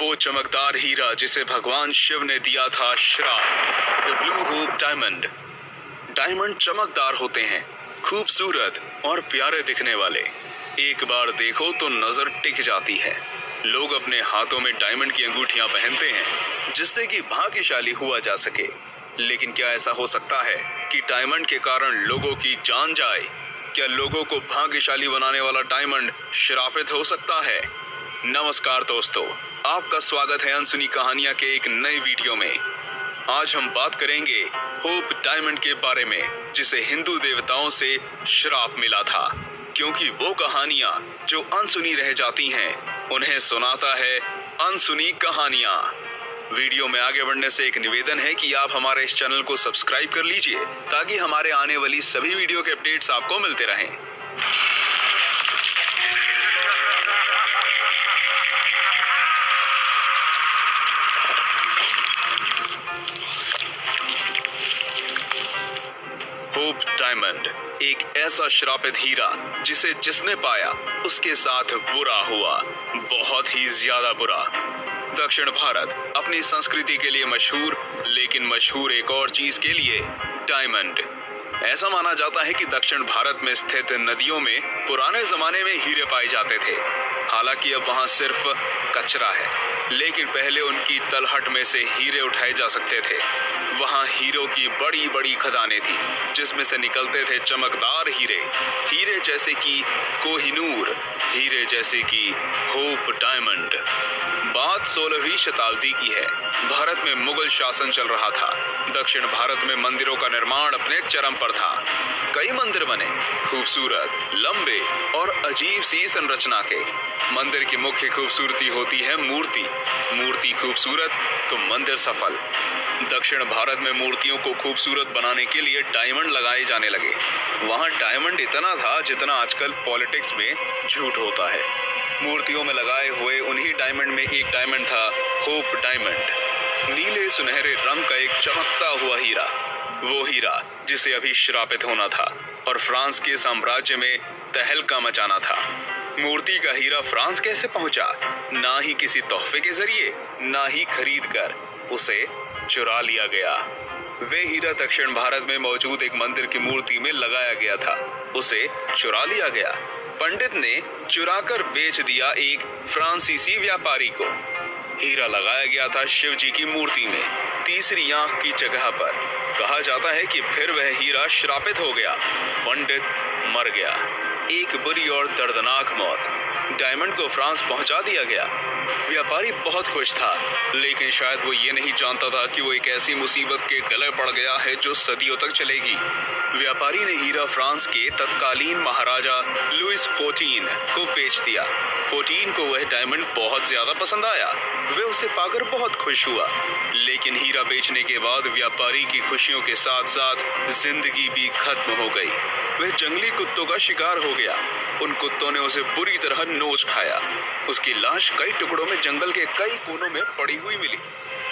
वो चमकदार हीरा जिसे भगवान शिव ने दिया था श्राप, the blue hope diamond. Diamond चमकदार होते हैं, खूबसूरत और प्यारे दिखने वाले। एक बार देखो तो नजर टिक जाती है। लोग अपने हाथों में डायमंड की अंगूठियां पहनते हैं जिससे कि भाग्यशाली हुआ जा सके। लेकिन क्या ऐसा हो सकता है कि डायमंड के कारण लोगों की जान जाए? क्या लोगों को भाग्यशाली बनाने वाला डायमंड श्रापित हो सकता है? नमस्कार दोस्तों, आपका स्वागत है अनसुनी कहानियां के एक नए वीडियो में। आज हम बात करेंगे होप डायमंड के बारे में, जिसे हिंदू देवताओं से श्राप मिला था, क्योंकि वो कहानियां जो अनसुनी रह जाती हैं उन्हें सुनाता है अनसुनी कहानियां। वीडियो में आगे बढ़ने से एक निवेदन है कि आप हमारे इस चैनल को सब्सक्राइब कर लीजिए ताकि हमारे आने वाली सभी वीडियो के अपडेट्स आपको मिलते रहें। होप डायमंड एक ऐसा श्रापित हीरा जिसे जिसने पाया उसके साथ बुरा हुआ, बहुत ही ज्यादा बुरा। दक्षिण भारत अपनी संस्कृति के लिए मशहूर, लेकिन मशहूर एक और चीज के लिए, डायमंड। ऐसा माना जाता है कि दक्षिण भारत में स्थित नदियों में पुराने जमाने में हीरे पाए जाते थे। हालांकि अब वहां सिर्फ कचरा है, लेकिन पहले उनकी तलहट में से हीरे उठाए जा सकते थे। वहां हीरों की बड़ी बड़ी खदानें थी जिसमें से निकलते थे चमकदार हीरे, हीरे जैसे कि कोहिनूर, हीरे जैसे कि होप डायमंड। बात 16वीं शताब्दी की है। भारत में मुगल शासन चल रहा था। दक्षिण भारत में मंदिरों का निर्माण अपने चरम पर था। कई मंदिर बने, खूबसूरत, लंबे और अजीब सी संरचना के। मंदिर की मुख्य खूबसूरती होती है मूर्ति। मूर्ति खूबसूरत तो मंदिर सफल। दक्षिण भारत में मूर्तियों को खूबसूरत बनाने के लिए डायमंड लगाए जाने लगे। वहां डायमंड इतना था जितना आजकल पॉलिटिक्स में झूठ होता है। मूर्तियों में लगाए हुए उन्हीं डायमंड में एक डायमंड था होप डायमंड, नीले सुनहरे रंग का एक चमकता हुआ हीरा। वो हीरा जिसे अभी श्रापित होना था और फ्रांस के साम्राज्य में तहलका मचाना था। मूर्ति का हीरा फ्रांस कैसे पहुंचा? ना ही किसी तोहफे के जरिए, ना ही खरीद कर, उसे चुरा लिया गया। वे हीरा दक्षिण भारत में मौजूद एक मंदिर की मूर्ति में लगाया गया था। उसे चुरा लिया गया। पंडित ने चुराकर बेच दिया एक फ्रांसीसी व्यापारी को। हीरा लगाया गया था शिव जी की मूर्ति में, तीसरी आंख की जगह पर। कहा जाता है कि फिर वह हीरा श्रापित हो गया। पंडित मर गया। एक बुरी और दर्दनाक मौत। डायमंड को फ्रांस पहुंचा दिया गया। व्यापारी बहुत खुश था, लेकिन शायद वो ये नहीं जानता था कि वो एक ऐसी मुसीबत के गले पड़ गया है जो सदियों तक चलेगी। व्यापारी ने हीरा फ्रांस के तत्कालीन महाराजा लुइस 14 को बेच दिया। 14 को वह डायमंड बहुत ज्यादा पसंद आया। वे उसे पाकर बहुत खुश हुआ। लेकिन हीरा बेचने के बाद व्यापारी की खुशियों के साथ साथ जिंदगी भी खत्म हो गई। वह जंगली कुत्तों का शिकार हो गया। उन कुत्तों ने उसे बुरी तरह नोच खाया। उसकी लाश कई टुकड़ों में जंगल के कई कोनों में पड़ी हुई मिली।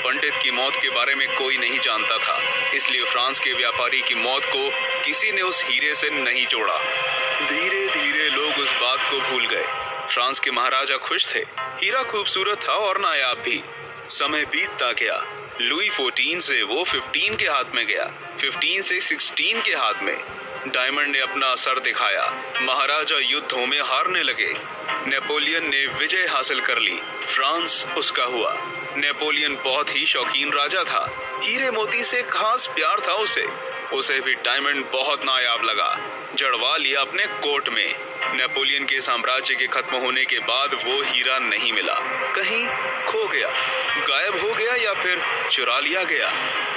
पंडित की मौत के बारे में कोई नहीं जानता था, इसलिए फ्रांस के व्यापारी की मौत को किसी ने उस हीरे से नहीं जोड़ा। धीरे धीरे लोग उस बात को भूल गए। फ्रांस के महाराजा खुश थे। हीरा खूबसूरत था और नायाब भी। समय बीतता गया। लुई 14 से वो 15 के हाथ में गया, 15 से 16 के हाथ में। डायमंड ने अपना असर दिखाया। महाराजा युद्धों में हारने लगे। नेपोलियन ने विजय हासिल कर ली। फ्रांस उसका हुआ। नेपोलियन बहुत ही शौकीन राजा था। हीरे मोती से खास प्यार था उसे भी डायमंड बहुत नायाब लगा। जड़वा लिया अपने कोट में। नेपोलियन के साम्राज्य के खत्म होने के बाद वो हीरा नहीं मिला। कहीं खो गया, गायब हो गया या फिर चुरा लिया गया।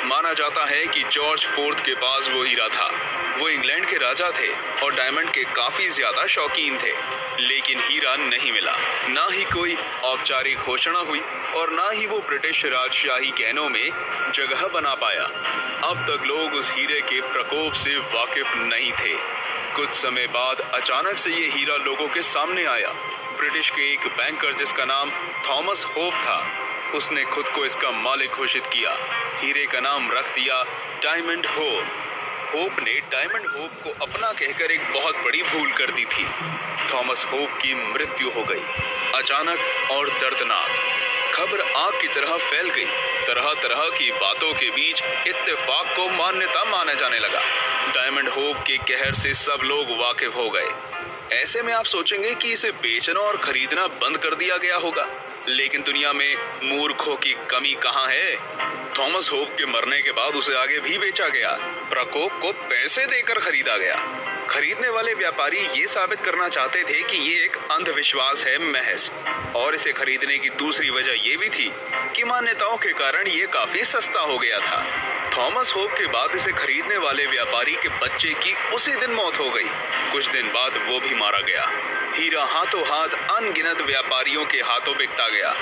माना जाता है कि जॉर्ज 4 के पास वो हीरा था। वो इंग्लैंड के राजा थे और डायमंड के काफी ज्यादा शौकीन थे। लेकिन हीरा नहीं मिला। ना ही कोई औपचारिक घोषणा हुई और ना ही वो ब्रिटिश राजशाही गहनों में जगह बना पाया। अब तक लोग उस हीरे के प्रकोप से वाकिफ नहीं थे। कुछ समय बाद अचानक से ये हीरा लोगों के सामने आया। ब्रिटिश के एक बैंकर जिसका नाम थॉमस होप था, उसने खुद को इसका मालिक घोषित किया। हीरे का नाम रख दिया डायमंड होप। होप ने डायमंड होप को अपना कहकर एक बहुत बड़ी भूल कर दी थी। थॉमस होप की मृत्यु हो गई, अचानक और दर्दनाक। खबर आग की तरह फैल गई। तरह तरह की बातों के बीच इत्तेफाक को मान्यता माना जाने लगा। डायमंड होप के कहर से सब लोग वाकिफ हो गए। ऐसे में आप सोचेंगे कि इसे बेचना और खरीदना बंद कर दिया गया होगा, लेकिन दुनिया में मूर्खों की कमी कहाँ है। थॉमस होप के मरने के बाद उसे आगे भी बेचा गया, प्रकोप को पैसे देकर खरीदा गया। खरीदने वाले व्यापारी ये साबित करना चाहते थे कि ये एक अंधविश्वास है महज, और इसे खरीदने की दूसरी वजह ये भी थी कि मान्यताओं के कारण ये काफी सस्ता हो गया था। थॉमस होप के बाद इसे खरीदने वाले व्यापारी के बच्चे की उसी दिन मौत हो गई। कुछ दिन बाद वो भी मारा गया। हीरा हाथों हाथ अनगिनत व्यापारियों के हाथों बिकता गया।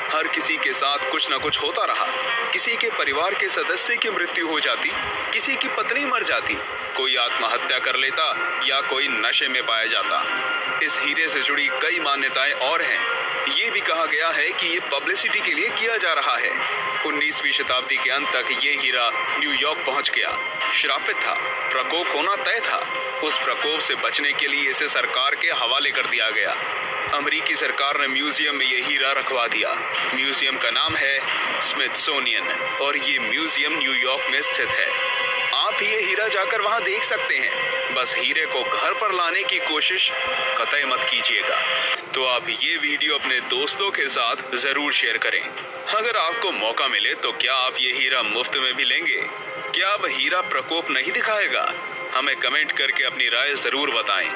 हर किसी के साथ कुछ न कुछ होता रहा। किसी के परिवार के सदस्य की मृत्यु हो जाती, किसी की पत्नी मर जाती, कोई आत्महत्या कर लेता या कोई नशे में पाया जाता। इस हीरे से जुड़ी कई मान्यताएं और हैं। ये भी कहा गया है कि ये पब्लिसिटी के लिए किया जा रहा है। 19वीं शताब्दी के अंत तक ये हीरा न्यूयॉर्क पहुंच गया। श्रापित था, प्रकोप होना तय था। उस प्रकोप से बचने के लिए इसे सरकार के हवाले कर दिया गया। अमेरिकी सरकार ने म्यूजियम में ये हीरा रखवा दिया। म्यूजियम का नाम है स्मिथसोनियन और ये म्यूजियम न्यूयॉर्क में स्थित है। आप ये हीरा जाकर वहां देख सकते हैं। बस हीरे को घर पर लाने की कोशिश कतई मत कीजिएगा। तो आप ये वीडियो अपने दोस्तों के साथ जरूर शेयर करें। अगर आपको मौका मिले तो क्या आप ये हीरा मुफ्त में भी लेंगे? क्या अब हीरा प्रकोप नहीं दिखाएगा? हमें कमेंट करके अपनी राय जरूर बताएं।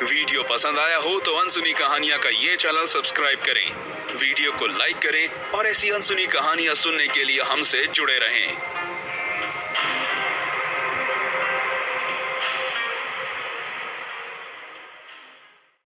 वीडियो पसंद आया हो तो अनसुनी कहानियां का ये चैनल सब्सक्राइब करें, वीडियो को लाइक करें और ऐसी अनसुनी कहानियां सुनने के लिए हमसे जुड़े रहें।